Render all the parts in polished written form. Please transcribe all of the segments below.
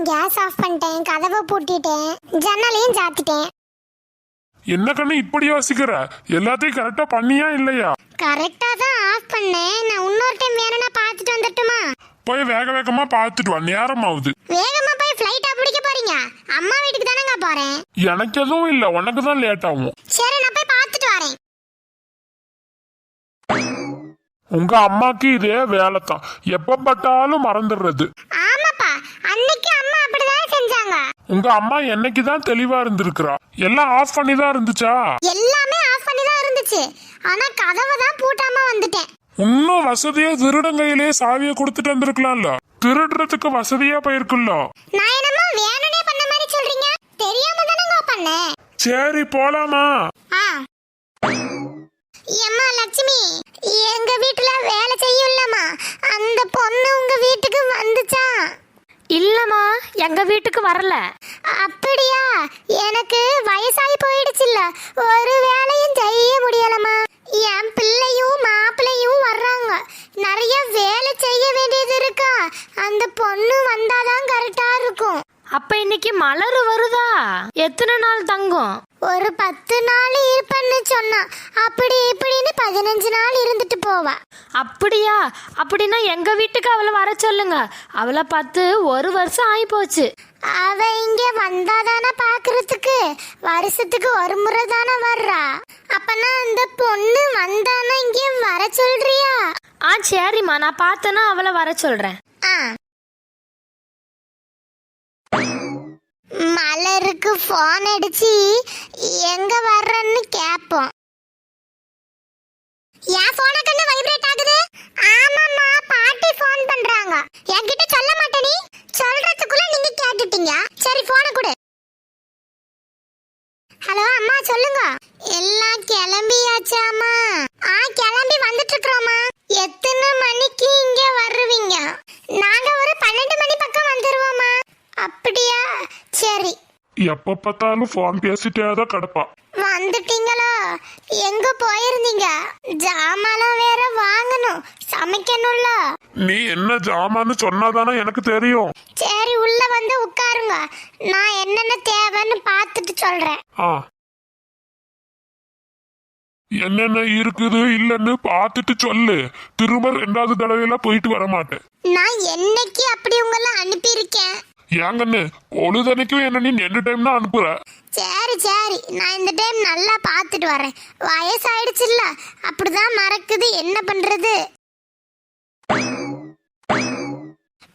Case of பண்ணிட்டேன், கதவை பூட்டிட்டேன், ஜன்னலையும் சாத்திட்டேன். என்ன கண்ணு இப்படி யோசிக்கிற? எல்லாத்தையும் கரெக்டா பண்ணியா இல்லையா? கரெக்டா தான் ஆஃப் பண்ணேன். நான் இன்னொரு டைம் வேணும்னா பார்த்துட்டு வந்துட்டுமா? போய் வேக வேகமா பார்த்துட்டு வா, நேரம் ஆகுது. வேகமா போய் ஃப்ளைட்டா பிடிக்க போறீங்க? அம்மா வீட்டுக்கு தானங்க போறேன். எனக்கு எதுவும் இல்ல, உனக்கு தான் லேட் ஆகும். சரி, நான் போய் பார்த்துட்டு வரேன். உங்க அம்மாக்கு இதே வேலை தான், எப்ப பட்டாலும் மறந்துடுறது. ஆமாப்பா, அன்னைக்கு அம்மா அப்படிதான் செஞ்சாங்க. உங்க அம்மா என்னைக்குதான் தெளிவா இருந்திருக்கிறா? எல்லாம் ஆஃப் பண்ணி தான் இருந்துச்சா? எல்லாமே ஆஃப் பண்ணி தான் இருந்துச்சு. ஆனா கதவை தான் பூட்டாம வந்துட்டேன். இன்னும் வசதியா திருடங்கையிலே சாவியை கொடுத்துட்டு வந்திருக்கலாம்ல. திருடுறதுக்கு வசதியா போயிருக்குல்ல. நான் என்னமோ வேணும்னே பண்ண மாதிரி சொல்றீங்க? தெரியாம தானங்க பண்ணேன். சரி போலாமா? எம்மா லட்சுமி, எங்க வீட்டுல வேலை செய்யும்லம்மா, அந்த பொண்ணு உங்க வீட்டுக்கு வந்துச்சா? இல்லம்மா, எங்க வீட்டுக்கு வரல. அப்படியா? எனக்கு வயசாகி போயிடுச்சுல்ல, ஒரு வேலையும் செய்ய முடியலம்மா. என் பிள்ளையும் மாப்பிள்ளையும் வர்றாங்க, நிறைய வேலை செய்ய வேண்டியது இருக்கா. அந்த பொண்ணு வந்தாதான் கரெக்டா இருக்கும். அப்ப இன்னைக்கு மலர் வருதா? எத்தனை நாள் தங்கும்? ஒரு 10 நாள் இருப்பேன்னு சொன்னா, அப்படி இப்படின்னு 15 நாள் இருந்துட்டு போவா. அப்படியா? அப்படின்னா எங்க வீட்டுக்கு அவளை வர சொல்லுங்க. அவளை பார்த்து 1 வருஷம் ஆகி போச்சு. அவ இங்க வந்தாதானே பாக்குறதுக்கு? வருஷத்துக்கு ஒரு முறை தானே வர்றா. அப்பனா அந்த பொண்ணு வந்தானா இங்க வர சொல்றியா? சரிம்மா, நான் பார்த்தேன்னா அவளை வர சொல்றேன். மலருக்கு போன் அடிச்சு எங்க வர்றன்னு கேப்போம். என் போன கண்ணு வைப்ரேட் ஆகுது. ஆமாம்மா, பாட்டி போன் பண்றாங்க. என்கிட்ட சொல்ல மாட்டே நீ? சொல்றதுக்குள்ள நீங்க கேட்டுட்டீங்க. சரி, போனை கொடு. ஹலோ அம்மா, சொல்லுங்க. எல்லாம் கிளம்பியாச்சாமா? கிளம்பி வந்துட்டு இருக்கோம்மா. எத்தனை மணிக்கு இங்க வருவீங்க? நாங்க ஒரு 12 மணி பக்கம் வந்துருவோம்மா. அப்படியா? சரி. எப்ப பார்த்தாலும் போன் பேசிட்டே தான் கிடப்பா. வந்துட்டீங்களா? எங்க போயிருந்தீங்க? ஜாமான் வேற வாங்கணும், சமைக்கணும்ல. நீ என்ன ஜாமான்னு சொன்னாதானே எனக்கு தெரியும். சரி, உள்ள வந்து உட்காருங்க. நான் என்னென்ன தேவைன்னு பார்த்துட்டு சொல்றேன். என்னென்ன இருக்குது இல்லன்னு பார்த்துட்டு சொல்லு. திரும்ப 2வது தடவையில போயிட்டு வர மாட்டேன். நான் என்னைக்கு அப்படி உங்களை அனுப்பியிருக்கேன்? ஏங்கன்னு பொழுதனைக்கும் என்ன நீ 2 டைம் தான் அனுப்புற. சரி சரி, நான் இந்த டைம் நல்லா பார்த்துட்டு வரேன். வயசாயிடுச்சுல்ல, அப்படிதான் மறக்குது, என்ன பண்றது?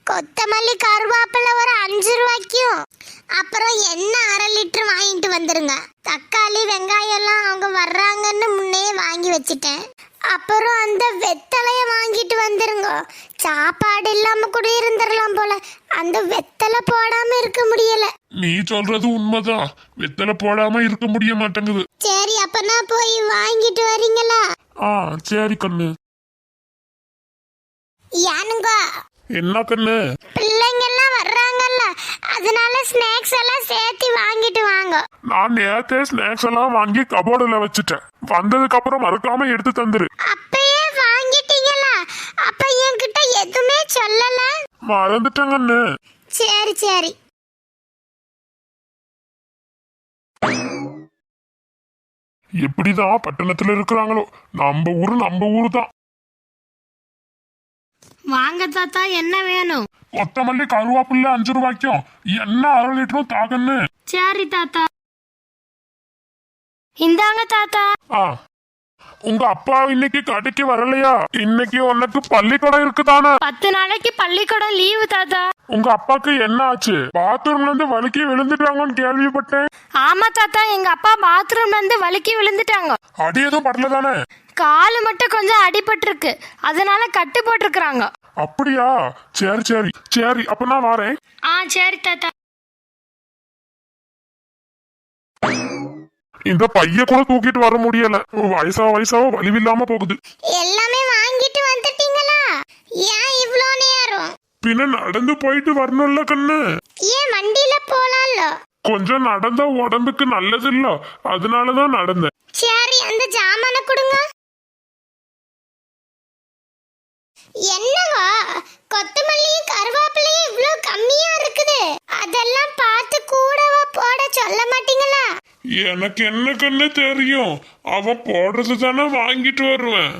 கொத்தமல்லி கருவேப்பிலை ஒரு 5 ரூபாய்க்கும், அப்புறம் எண்ணெய் 1/2 லிட்டர் வாங்கிட்டு வந்துருங்க. தக்காளி வெங்காயம் எல்லாம் அவங்க வர்றாங்கன்னு முன்னே வாங்கி வச்சுட்டேன். அப்புறம் அந்த வெத்தலைய வாங்கிட்டு வந்துருங்க. சாப்பாடு இல்லாம கூட இருந்துடலாம் போல, அந்த வெத்தலை போடாம இருக்க முடியல. நீ சொல்றது உண்மைதான், வெத்தலை போடாம இருக்க முடிய மாட்டேங்குது. சரி, அப்பனா போய் வாங்கிட்டு வரீங்களா? சரி கண்ணு. ஏனுங்க? என்ன கண்ணு? பிள்ளைங்க எல்லாம் வர்றாங்கல்ல, அதனால ஸ்நாக்ஸ் எல்லாம் சேர்த்து வாங்கிட்டு வாங்க. நான் நேத்தே ஸ்நாக்ஸ் எல்லாம் வாங்கி கபோர்டுல வச்சுட்டேன். வந்ததுக்கு அப்புறம் மறக்காம எடுத்து தந்துரு. அப்பயே வாங்கிட்டீங்களா? அப்ப என்கிட்ட எதுவுமே சொல்லல. மறந்துட்டேன் கண்ணு. சரி சரி. எப்படிதான் பட்டணத்துல இருக்கிறாங்களோ, நம்ம ஊரு தான். வாங்க தாத்தா, என்ன வேணும்? கொத்தமல்லி கருவேப்பிலை 5 ரூபாய்க்கும் எண்ணெய் 1/2 லிட்டரும் தாகன்னு. சரி தாத்தா. இந்தாங்க தாத்தா. உங்க அப்பா இன்னைக்கு கடைக்கு வரலையா? இன்னைக்கு உனக்கு பள்ளிக்கூடம் இருக்குதானே? 10 நாளைக்கு பள்ளிக்கூடம் லீவு தாத்தா. உங்க அப்பாக்கு என்ன ஆச்சு? பாத்ரூம்ல இருந்து வலிக்கி விழுந்துட்டாங்கன்னு கேள்விப்பட்டேன். ஆமா தாத்தா, எங்க அப்பா பாத்ரூம்ல இருந்து வலிக்கி விழுந்துட்டாங்க. அடி எதுவும் படல தானே? காலு மட்டும் கொஞ்சம் அடிபட்டிருக்கு, அதனால கட்டு போட்டிருக்காங்க. அப்படியா? சரி சரி சரி, அப்ப நான் வரேன். சரி தாத்தா. இந்த பைய கூட தூக்கிட்டு வர முடியல, வயசாவ வலிவில்லாம போகுது. எல்லாமே வாங்கிட்டு வந்துட்டீங்களா? ஏன் இவ்ளோ நேரம்? பின்ன நடந்து போயிட்டு வரணும்ல கண்ணு. ஏன் வண்டியில போலாம்ல? கொஞ்சம் நடந்தா உடம்புக்கு நல்லது இல்ல, அதனாலதான் நடந்தேன். சரி, அந்த ஜாமான கொடுங்க. என்னவா கொத்தமல்லியும் கருவேப்பிலையும் இவ்ளோ கம்மியா இருக்குது? சொல்ல மாட்டீங்களா? எனக்கு என்ன கண்ணு தெரியும், அவன் போடுறது தானே வாங்கிட்டு வருவேன்.